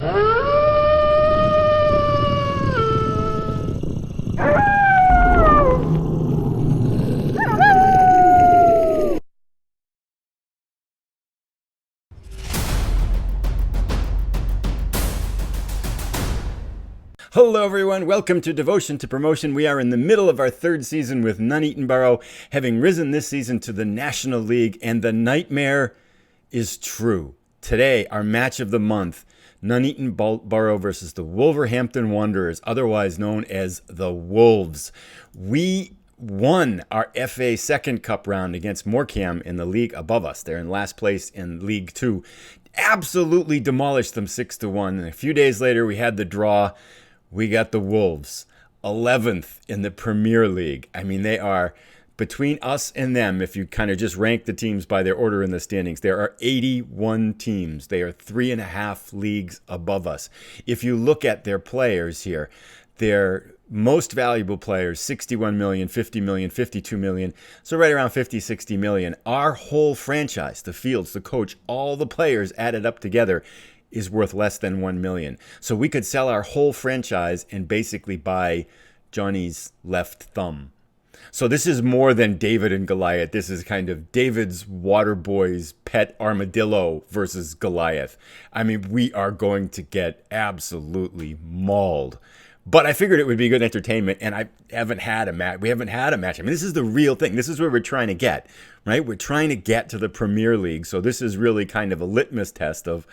Hello everyone, welcome to Devotion to Promotion. We are in the middle of our third season with Nuneaton Borough, having risen this season to the National League, and the nightmare is true. Today, our match of the month, Nuneaton Borough versus the Wolverhampton Wanderers, otherwise known as the Wolves. We won our FA Second Cup round against Morecambe in the league above us. They're in last place in League Two. Absolutely demolished them 6-1. And a few days later, we had the draw. We got the Wolves, 11th in the Premier League. I mean, they are, between us and them, if you kind of just rank the teams by their order in the standings, there are 81 teams. They are 3.5 leagues above us. If you look at their players here, their most valuable players, 61 million, 50 million, 52 million, so right around 50, 60 million. Our whole franchise, the fields, the coach, all the players added up together is worth less than 1 million. So we could sell our whole franchise and basically buy Johnny's left thumb. So this is more than David and Goliath. This is kind of David's water boy's pet armadillo versus Goliath. I mean, we are going to get absolutely mauled. But I figured it would be good entertainment, and I haven't had a match. We haven't had a match. I mean, this is the real thing. This is where we're trying to get, right? We're trying to get to the Premier League. So this is really kind of a litmus test of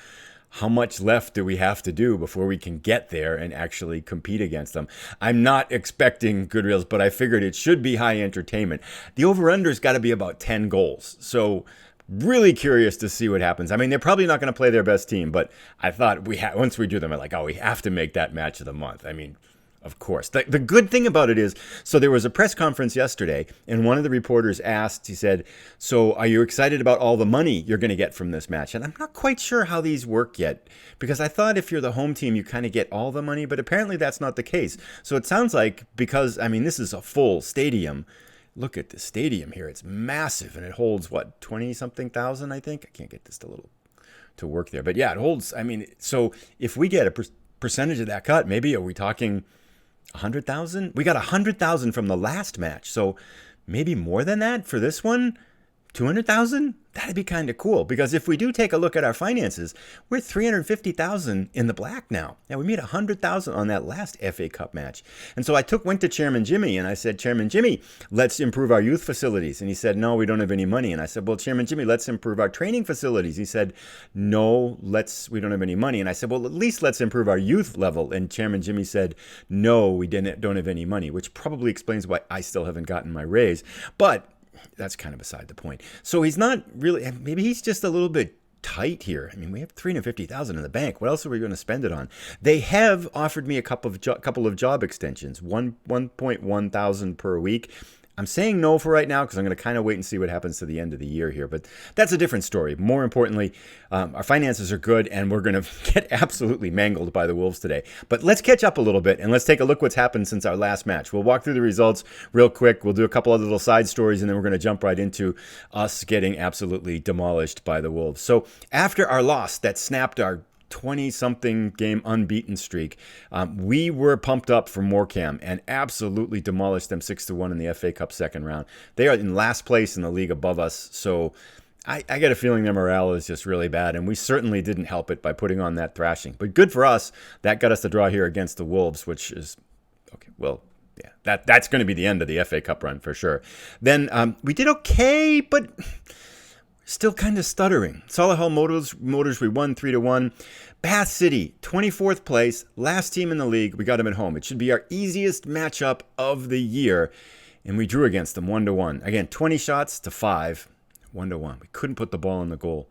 how much left do we have to do before we can get there and actually compete against them? I'm not expecting good reels, but I figured it should be high entertainment. The over-under's got to be about 10 goals. So really curious to see what happens. I mean, they're probably not going to play their best team, but I thought once we do them, I'm like, oh, we have to make that match of the month. I mean, of course. The good thing about it is, so there was a press conference yesterday, and one of the reporters asked, he said, so are you excited about all the money you're going to get from this match? And I'm not quite sure how these work yet, because I thought if you're the home team, you kind of get all the money, but apparently that's not the case. So it sounds like, because, I mean, this is a full stadium. Look at the stadium here. It's massive, and it holds, what, 20-something thousand, I think? I can't get this to work there. But yeah, it holds, I mean, so if we get a percentage of that cut, maybe are we talking 100,000? We got 100,000 from the last match, so maybe more than that for this one. 200,000? That'd be kind of cool, because if we do take a look at our finances, we're 350,000 in the black now. Now, we made 100,000 on that last FA Cup match. And so I went to Chairman Jimmy and I said, Chairman Jimmy, let's improve our youth facilities. And he said, no, we don't have any money. And I said, well, Chairman Jimmy, let's improve our training facilities. He said, no, we don't have any money. And I said, well, at least let's improve our youth level. And Chairman Jimmy said, no, we don't have any money, which probably explains why I still haven't gotten my raise. But that's kind of beside the point. So he's not really, maybe he's just a little bit tight here. I mean, we have 350,000 in the bank. What else are we going to spend it on? They have offered me a couple of job extensions, 1.1 thousand per week. I'm saying no for right now because I'm going to kind of wait and see what happens to the end of the year here. But that's a different story. More importantly, our finances are good, and we're going to get absolutely mangled by the Wolves today. But let's catch up a little bit, and let's take a look what's happened since our last match. We'll walk through the results real quick. We'll do a couple of little side stories, and then we're going to jump right into us getting absolutely demolished by the Wolves. So after our loss that snapped our 20-something game unbeaten streak, we were pumped up for Morecambe and absolutely demolished them 6-1 in the FA Cup second round. They are in last place in the league above us, so I get a feeling their morale is just really bad, and we certainly didn't help it by putting on that thrashing. But good for us. That got us the draw here against the Wolves, which is, okay, well, yeah, that's going to be the end of the FA Cup run for sure. Then we did okay, but still kind of stuttering. Solihull Motors, we won 3-1. Bath City, 24th place, last team in the league. We got them at home. It should be our easiest matchup of the year, and we drew against them 1-1. Again, 20 shots to 5, 1-1. We couldn't put the ball in the goal.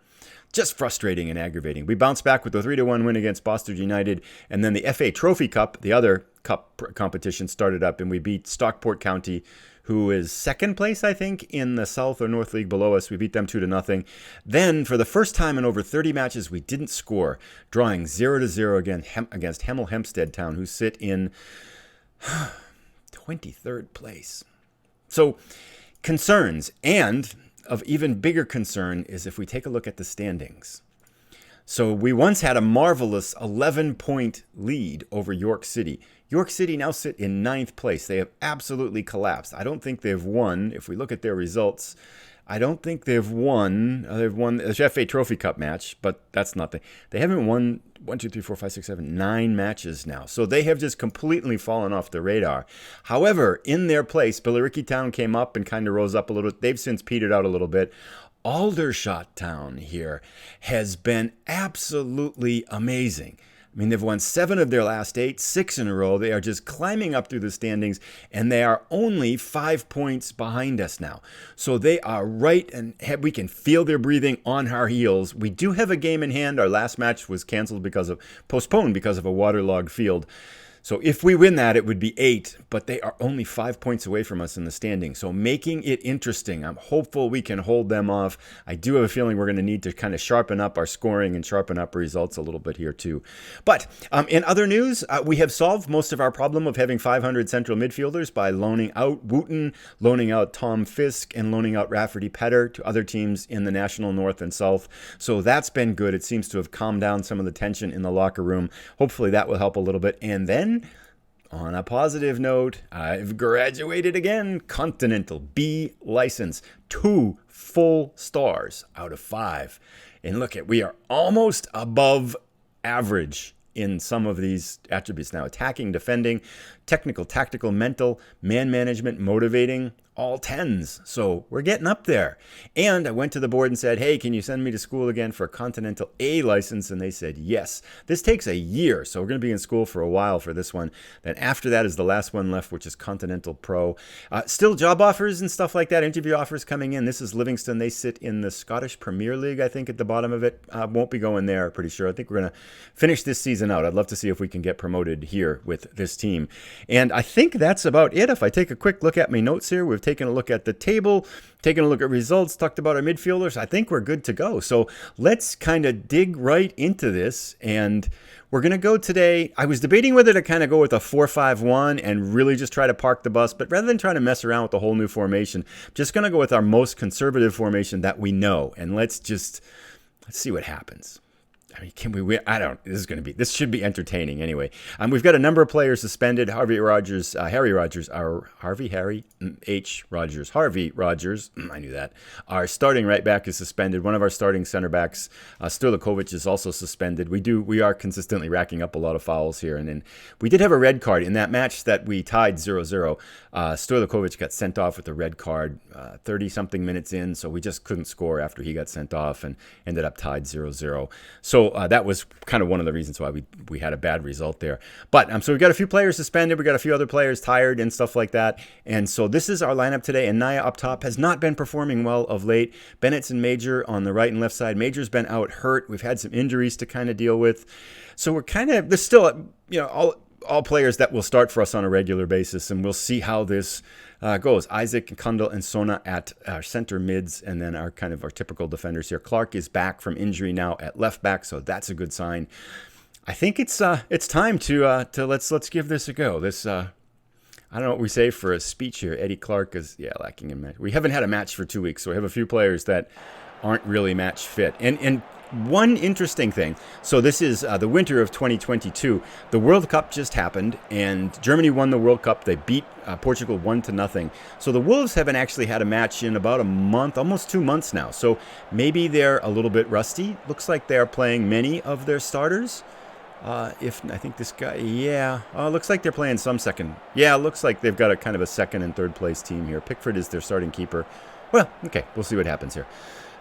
Just frustrating and aggravating. We bounced back with the 3-1 win against Boston United, and then the FA Trophy Cup, the other cup competition, started up, and we beat Stockport County, who is second place, I think, in the South or North League below us. We beat them 2-0. Then, for the first time in over 30 matches, we didn't score, drawing 0-0 against Hemel Hempstead Town, who sit in 23rd place. So, concerns, and of even bigger concern is if we take a look at the standings. So we once had a marvelous 11-point lead over York City. York City now sit in 9th place. They have absolutely collapsed. I don't think they've won. If we look at their results, I don't think they've won. They've won the FA Trophy Cup match, but that's nothing. They haven't won 1, 2, 3, 4, 5, 6, 7, 9 matches now. So they have just completely fallen off the radar. However, in their place, Billericay Town came up and kind of rose up a little. They've since petered out a little bit. Aldershot Town here has been absolutely amazing. I mean, they've won 7 of their last 8, 6 in a row. They are just climbing up through the standings, and they are only 5 points behind us now. So they are right, and we can feel their breathing on our heels. We do have a game in hand. Our last match was postponed because of a waterlogged field. So if we win that, it would be 8, but they are only 5 points away from us in the standing. So making it interesting. I'm hopeful we can hold them off. I do have a feeling we're going to need to kind of sharpen up our scoring and sharpen up results a little bit here too. But in other news, we have solved most of our problem of having 500 central midfielders by loaning out Wooten, loaning out Tom Fisk, and loaning out Rafferty Petter to other teams in the National North and South. So that's been good. It seems to have calmed down some of the tension in the locker room. Hopefully that will help a little bit. And then, on a positive note, I've graduated again. Continental B license. 2 full stars out of 5. And look we are almost above average in some of these attributes now. Attacking, defending, technical, tactical, mental, man management, motivating, all 10s. So we're getting up there. And I went to the board and said, hey, can you send me to school again for a Continental A license? And they said, yes. This takes a year, so we're going to be in school for a while for this one. Then after that is the last one left, which is Continental Pro. Still job offers and stuff like that, interview offers coming in. This is Livingston. They sit in the Scottish Premier League, I think, at the bottom of it. Won't be going there, pretty sure. I think we're going to finish this season out. I'd love to see if we can get promoted here with this team. And I think that's about it. If I take a quick look at my notes here, we've taken a look at the table, taken a look at results, talked about our midfielders. I think we're good to go. So let's kind of dig right into this. And we're going to go today. I was debating whether to kind of go with a 4-5-1 and really just try to park the bus. But rather than trying to mess around with the whole new formation, I'm just going to go with our most conservative formation that we know. And let's see what happens. I mean, can we win? I don't. This should be entertaining anyway. We've got a number of players suspended. Harvey Rogers, I knew that. Our starting right back is suspended. One of our starting center backs, Sturlakovic, is also suspended. We are consistently racking up a lot of fouls here. And then we did have a red card in that match that we tied 0-0. Sturlakovic got sent off with a red card 30-something minutes in, so we just couldn't score after he got sent off and ended up tied 0-0. So that was kind of one of the reasons why we had a bad result there. But so we've got a few players suspended. We've got a few other players tired and stuff like that. And so this is our lineup today. And Naya up top has not been performing well of late. Bennett's and Major on the right and left side. Major's been out hurt. We've had some injuries to kind of deal with. So we're there's still, all players that will start for us on a regular basis. And we'll see how this goes. Isaac, Kundal, and Sona at our center mids, and then our typical defenders here. Clark is back from injury now at left back, so that's a good sign. I think it's time to let's give this a go. I don't know what we say for a speech here. Eddie Clark is lacking in match. We haven't had a match for 2 weeks, so we have a few players that aren't really match fit. And one interesting thing, so this is the winter of 2022. The World Cup just happened, and Germany won the World Cup. They beat Portugal 1-0. So the Wolves haven't actually had a match in about a month, almost 2 months now. So maybe they're a little bit rusty. Looks like they're playing many of their starters. I think this guy, looks like they're playing some second. Yeah, looks like they've got a kind of a second and third place team here. Pickford is their starting keeper. Well, okay, we'll see what happens here.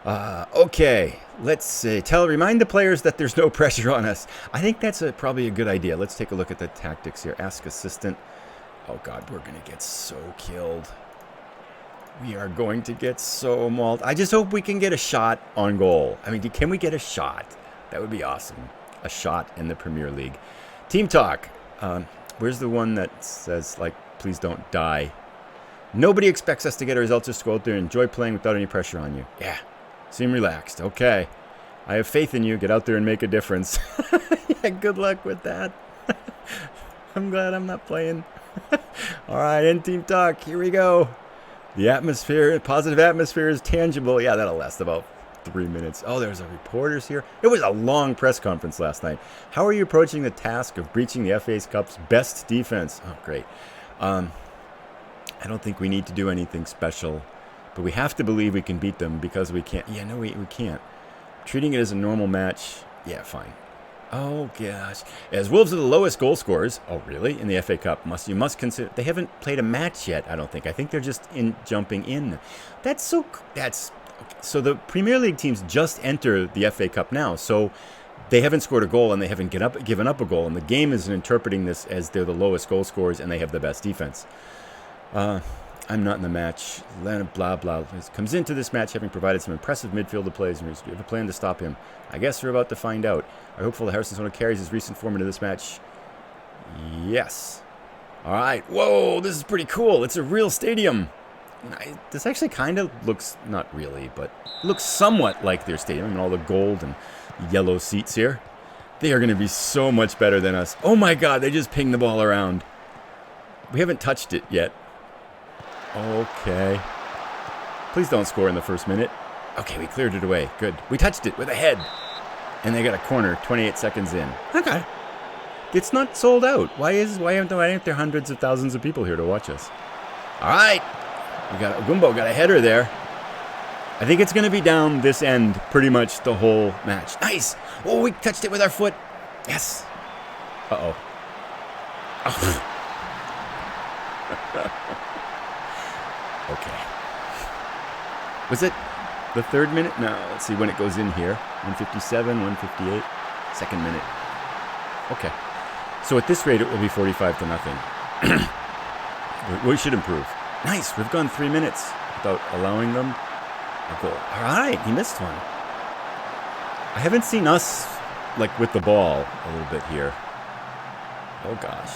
Okay, let's see. Remind the players that there's no pressure on us. I think that's probably a good idea. Let's take a look at the tactics here. Ask assistant. Oh, God, we're going to get so killed. We are going to get so mauled. I just hope we can get a shot on goal. I mean, can we get a shot? That would be awesome. A shot in the Premier League. Team talk. Where's the one that says, please don't die? Nobody expects us to get a result. Just go out there and enjoy playing without any pressure on you. Yeah. Seem relaxed. Okay. I have faith in you. Get out there and make a difference. Yeah, good luck with that. I'm glad I'm not playing. All right, end team talk. Here we go. The atmosphere, positive atmosphere is tangible. Yeah, that'll last about 3 minutes. Oh, there's a reporters here. It was a long press conference last night. How are you approaching the task of breaching the FA Cup's best defense? Oh, great. I don't think we need to do anything special, but we have to believe we can beat them because we can't. Yeah, no, we can't. Treating it as a normal match. Yeah, fine. Oh, gosh. As Wolves are the lowest goal scorers. Oh, really? In the FA Cup. You must consider. They haven't played a match yet, I don't think. I think they're just jumping in. So the Premier League teams just enter the FA Cup now. So they haven't scored a goal and they haven't given up a goal. And the game is interpreting this as they're the lowest goal scorers and they have the best defense. I'm not in the match. Blah, blah. Comes into this match having provided some impressive midfielder plays. And we have a plan to stop him. I guess we're about to find out. I'm hopeful that Harrison Sono carries his recent form into this match. Yes. All right. Whoa, this is pretty cool. It's a real stadium. This actually kind of looks, not really, but looks somewhat like their stadium. I mean, all the gold and yellow seats here. They are going to be so much better than us. Oh my God, they just pinged the ball around. We haven't touched it yet. Okay. Please don't score in the first minute. Okay, we cleared it away. Good. We touched it with a head. And they got a corner 28 seconds in. Okay. It's not sold out. Why aren't there hundreds of thousands of people here to watch us? All right. Gumbo got a header there. I think it's going to be down this end pretty much the whole match. Nice. Oh, we touched it with our foot. Yes. Uh-oh. Oh. Okay. Was it the third minute? No, let's see when it goes in here. 157, 158. Second minute. Okay. So at this rate, it will be 45-0. We should improve. Nice. We've gone 3 minutes without allowing them a goal. All right. He missed one. I haven't seen us, like, with the ball a little bit here. Oh, gosh.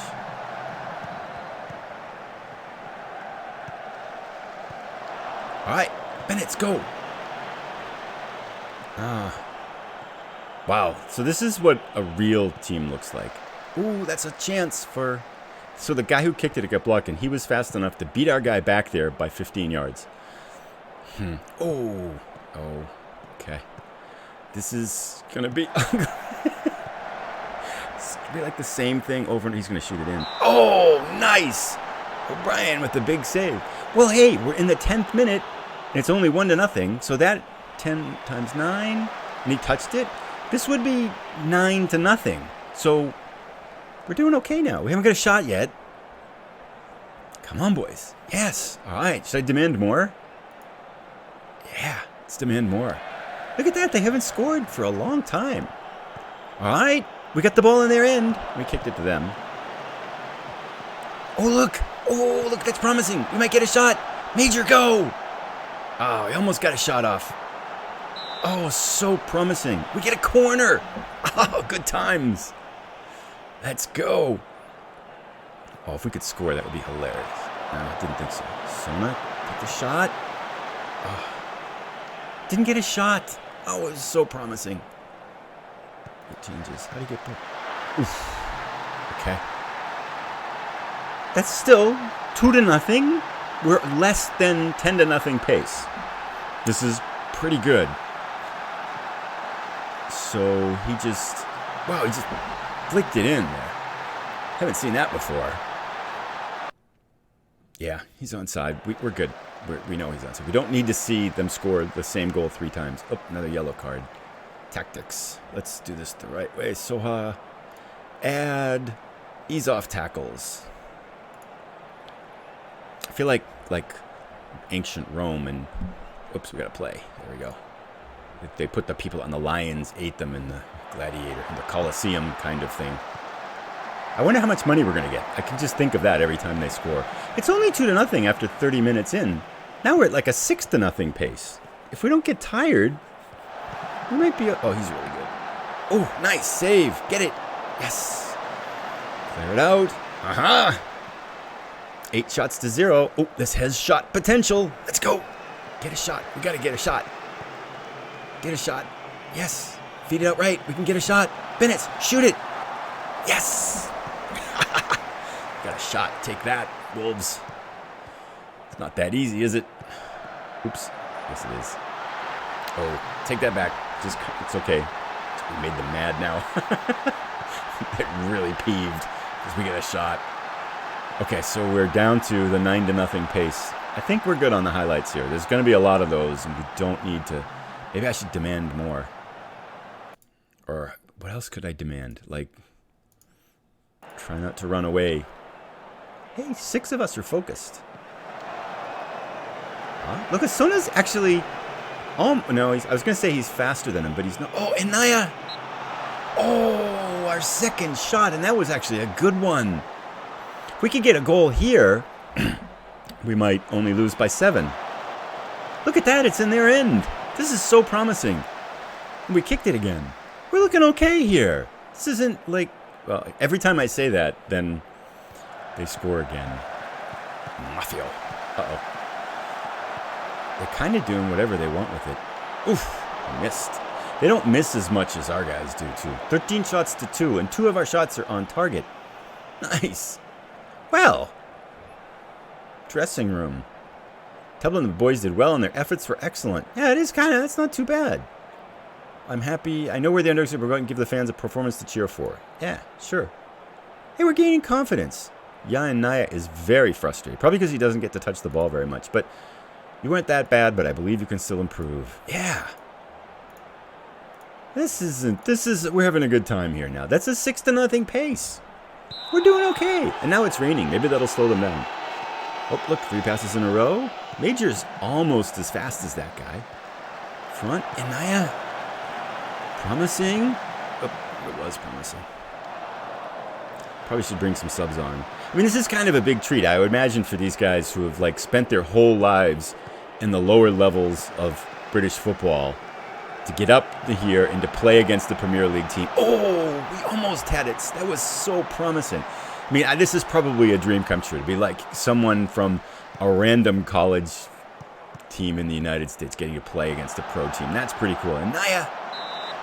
All right. Bennett, go. Wow. So this is what a real team looks like. Ooh, that's a chance for... So the guy who kicked it got blocked, and he was fast enough to beat our guy back there by 15 yards. Oh, okay. This is going to be ugly. It's going to be like the same thing over and he's going to shoot it in. Oh, nice. O'Brien with the big save. Well, hey, we're in the 10th minute, and it's only 1-0, so that 10 times 9, and he touched it. This would be 9-0. So we're doing okay now. We haven't got a shot yet. Come on, boys. Yes. All right. Should I demand more? Yeah. Let's demand more. Look at that. They haven't scored for a long time. All right. We got the ball in their end. We kicked it to them. Oh, look. Oh, look. That's promising. We might get a shot. Major, go. Oh, we almost got a shot off. Oh, so promising. We get a corner. Oh, good times. Let's go. Oh, if we could score, that would be hilarious. No, I didn't think so. Sona, take the shot. Oh, didn't get a shot. Oh, it was so promising. It changes. How do you get there? Oof. Okay. That's still 2-0. We're less than 10-0 pace. This is pretty good. So he just flicked it in there. Haven't seen that before. Yeah, he's onside. We're good. We know he's onside. We don't need to see them score the same goal 3 times. Oh, another yellow card. Tactics. Let's do this the right way. Soha. Add. Ease off tackles. I feel like ancient Rome and... Oops, we got to play. There we go. They put the people on the lions, ate them in the gladiator, in the Colosseum kind of thing. I wonder how much money we're going to get. I can just think of that every time they score. It's only 2-0 after 30 minutes in. Now we're at like a 6-0 pace. If we don't get tired, we might be... Oh, he's really good. Oh, nice save. Get it. Yes. Clear it out. Aha. 8 shots to 0. Oh, this has shot potential. Let's go. Get a shot. We got to get a shot. Get a shot. Yes. Feed it out right. We can get a shot. Bennett, shoot it. Yes. Got a shot. Take that, Wolves. It's not that easy, is it? Oops. Yes, it is. Oh, take that back. Just, it's okay. We made them mad now. They're really peeved because we get a shot. Okay, so we're down to the 9-0 pace. I think we're good on the highlights here. There's going to be a lot of those, and we don't need to... Maybe I should demand more. Or what else could I demand? Like, try not to run away. Hey, 6 of us are focused. Huh? Look, Sona's actually... Oh, no, I was going to say he's faster than him, but he's not. Oh, and Naya! Oh, our second shot, and that was actually a good one. If we could get a goal here, we might only lose by 7. Look at that, it's in their end. This is so promising. We kicked it again. We're looking okay here. This isn't like... Well, every time I say that, then they score again. Mafio. Uh-oh. They're kind of doing whatever they want with it. Oof, missed. They don't miss as much as our guys do, too. 13 shots to 2, and 2 of our shots are on target. Nice. Well, dressing room. Tubman and the boys did well, and their efforts were excellent. Yeah, it is kind of, that's not too bad. I'm happy. I know we're the underdogs, but we're going to give the fans a performance to cheer for. Yeah, sure. Hey, we're gaining confidence. Yan Naya is very frustrated, probably because he doesn't get to touch the ball very much, but you weren't that bad, but I believe you can still improve. Yeah. We're having a good time here now. That's a 6-0 pace. We're doing okay. And now it's raining. Maybe that'll slow them down. Oh, look, 3 passes in a row. Major's almost as fast as that guy. Front, Inaya. Promising. Oh, it was promising. Probably should bring some subs on. I mean, this is kind of a big treat, I would imagine, for these guys who have, like, spent their whole lives in the lower levels of British football to get up to here and to play against the Premier League team. Oh, we almost had it. That was so promising. I mean, this is probably a dream come true, to be like someone from a random college team in the United States getting to play against a pro team. That's pretty cool. And Naya,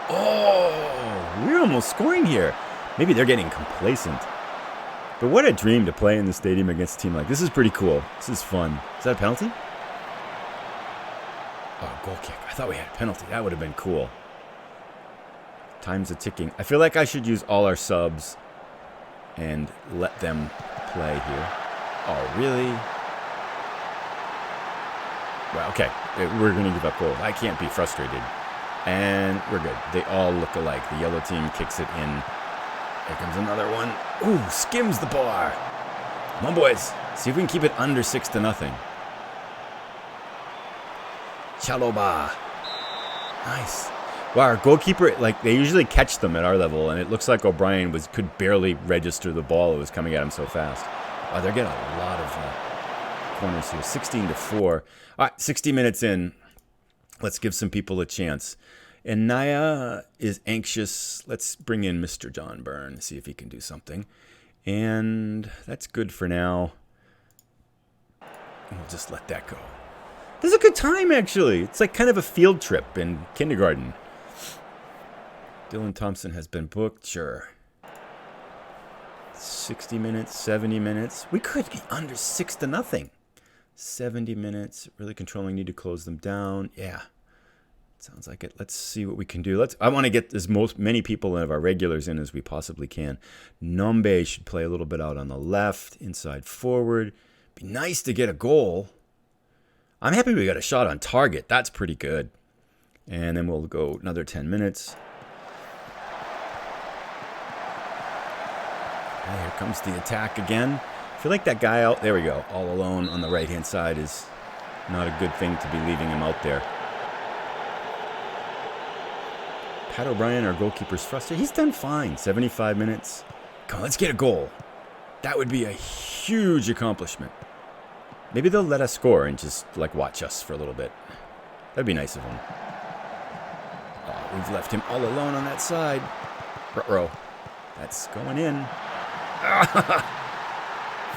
oh, we're almost scoring here. Maybe they're getting complacent. But what a dream to play in the stadium against a team like this. Is pretty cool. This is fun. Is that a penalty? Oh, goal kick. I thought we had a penalty. That would have been cool. Time's a ticking. I feel like I should use all our subs and let them play here. Oh, really? Well, okay. We're going to give up goal. I can't be frustrated. And we're good. They all look alike. The yellow team kicks it in. Here comes another one. Ooh, skims the bar. Come on, boys. See if we can keep it under 6-0. Chaloba. Nice. Wow, our goalkeeper, like, they usually catch them at our level, and it looks like O'Brien could barely register the ball. It was coming at him so fast. Wow, they're getting a lot of corners here. 16-4. All right, 60 minutes in. Let's give some people a chance. And Naya is anxious. Let's bring in Mr. John Byrne, see if he can do something. And that's good for now. And we'll just let that go. This is a good time, actually. It's like kind of a field trip in kindergarten. Dylan Thompson has been booked, sure. 60 minutes, 70 minutes. We could be under 6-0. 70 minutes, really controlling, need to close them down. Yeah. Sounds like it. Let's see what we can do. I want to get as many people of our regulars in as we possibly can. Nombe should play a little bit out on the left, inside forward. Be nice to get a goal. I'm happy we got a shot on target. That's pretty good. And then we'll go another 10 minutes. And here comes the attack again. I feel like that guy out, there we go, all alone on the right-hand side is not a good thing to be leaving him out there. Pat O'Brien, our goalkeeper's frustrated. He's done fine. 75 minutes. Come on, let's get a goal. That would be a huge accomplishment. Maybe they'll let us score and just, like, watch us for a little bit. That'd be nice of them. Oh, we've left him all alone on that side. Ruh-roh. That's going in.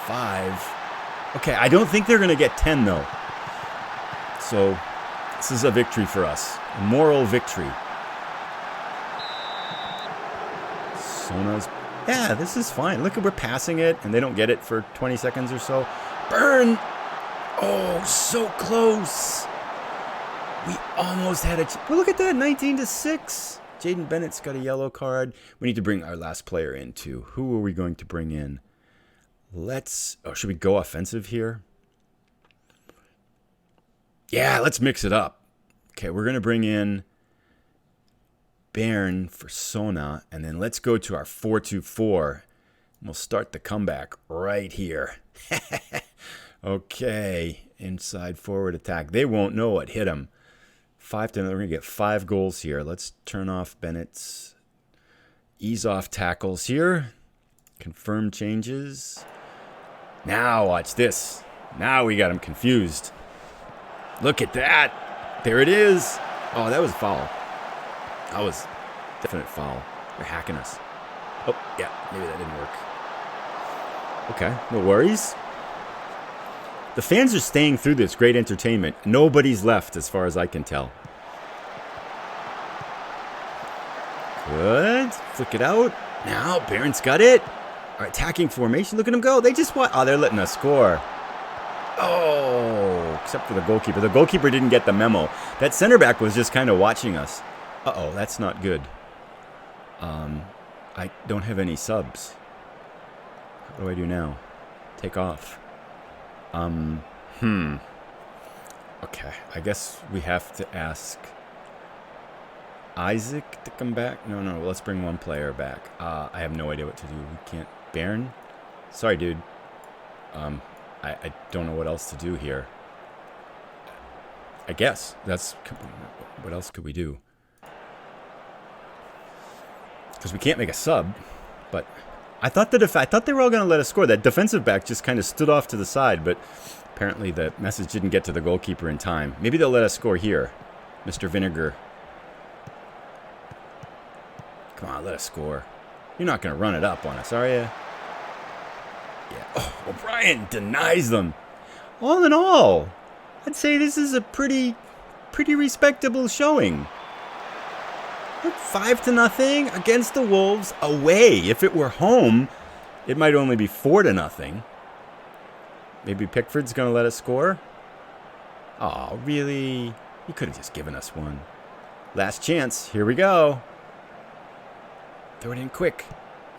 5. Okay, I don't think they're going to get 10, though. So, this is a victory for us. A moral victory. Sona's... Yeah, this is fine. Look, we're passing it, and they don't get it for 20 seconds or so. Burn! Oh, so close. We almost had well, look at that, 19-6. Jaden Bennett's got a yellow card. We need to bring our last player in, too. Who are we going to bring in? Should we go offensive here? Yeah, let's mix it up. Okay, we're going to bring in Bairn for Sona, and then let's go to our 4-2-4. We'll start the comeback right here. Okay, inside forward attack. They won't know what hit them. 5-10. We're going to get 5 goals here. Let's turn off Bennett's ease off tackles here. Confirm changes. Now watch this. Now we got him confused. Look at that. There it is. Oh, that was a foul. That was definite foul. They're hacking us. Oh, yeah, maybe that didn't work. Okay, no worries. The fans are staying through this. Great entertainment. Nobody's left as far as I can tell. Good. Flick it out. Now, Barron's got it. Our attacking formation. Look at them go. They just want... Oh, they're letting us score. Oh, except for the goalkeeper. The goalkeeper didn't get the memo. That center back was just kind of watching us. Uh-oh, that's not good. I don't have any subs. What do I do now? Take off. Okay, I guess we have to ask Isaac to come back. No, let's bring one player back. I have no idea what to do. We can't... Bairn? Sorry, dude. I don't know what else to do here. I guess that's... What else could we do? Because we can't make a sub, but I thought they were all going to let us score. That defensive back just kind of stood off to the side, but apparently the message didn't get to the goalkeeper in time. Maybe they'll let us score here, Mr. Vinegar. Come on, let us score. You're not going to run it up on us, are you? Yeah. Oh, O'Brien denies them. All in all, I'd say this is a pretty respectable showing. 5-0 against the Wolves away. If it were home, it might only be 4-0. Maybe Pickford's going to let us score. Oh, really? You could have just given us one. Last chance. Here we go. Throw it in quick.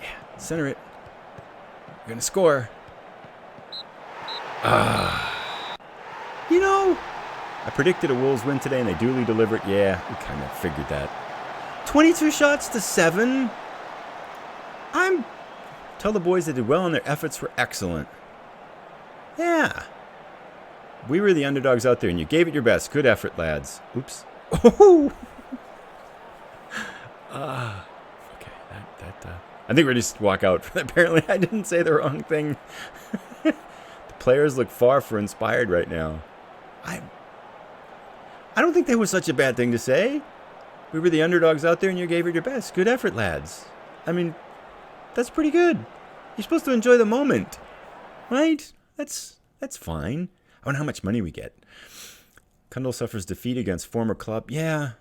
Yeah, center it. We're going to score. You know, I predicted a Wolves win today, and they duly delivered. Yeah, we kind of figured that. 22 shots to 7. Tell the boys they did well and their efforts were excellent. Yeah. We were the underdogs out there and you gave it your best. Good effort, lads. Oops. Oh. Okay. I think we're just walk out. Apparently I didn't say the wrong thing. The players look far from inspired right now. I don't think that was such a bad thing to say. We were the underdogs out there and you gave it your best. Good effort, lads. I mean, that's pretty good. You're supposed to enjoy the moment. Right? That's fine. I wonder how much money we get. Kundal suffers defeat against former club. Yeah.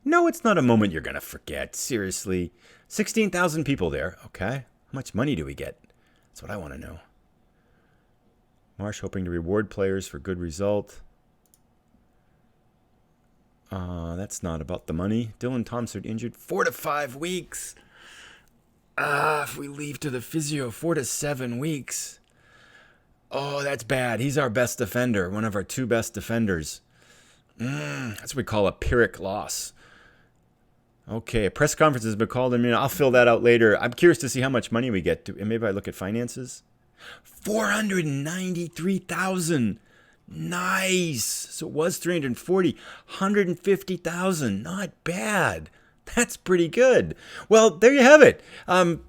No, it's not a moment you're going to forget. Seriously. 16,000 people there. Okay. How much money do we get? That's what I want to know. Marsh hoping to reward players for good result. That's not about the money. Dylan Thompson injured 4 to 5 weeks. If we leave to the physio, 4 to 7 weeks. Oh, that's bad. He's our best defender, one of our 2 best defenders. That's what we call a Pyrrhic loss. Okay, a press conference has been called in. I'll fill that out later. I'm curious to see how much money we get. And maybe I look at finances. 493,000. Nice. So it was 340. 150,000. Not bad. That's pretty good. Well, there you have it. That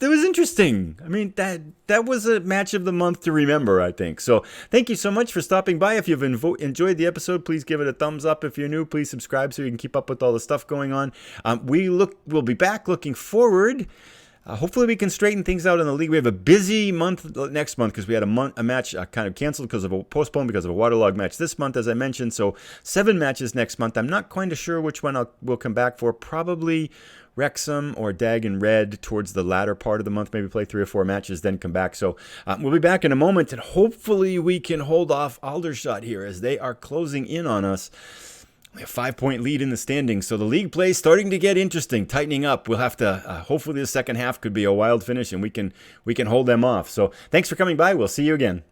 was interesting. I mean, that was a match of the month to remember, I think. So thank you so much for stopping by. If you've enjoyed the episode, please give it a thumbs up. If you're new, please subscribe so you can keep up with all the stuff going on. We'll be back looking forward. Hopefully we can straighten things out in the league. We have a busy month next month because we had a match kind of canceled postponed because of a waterlogged match this month, as I mentioned. So 7 matches next month. I'm not quite sure which one we'll come back for. Probably Wrexham or Dagon Red towards the latter part of the month, maybe play 3 or 4 matches, then come back. So we'll be back in a moment, and hopefully we can hold off Aldershot here as they are closing in on us. We have a 5-point lead in the standings, so the league play is starting to get interesting, tightening up. We'll have to, hopefully the second half could be a wild finish, and we can hold them off. So thanks for coming by. We'll see you again.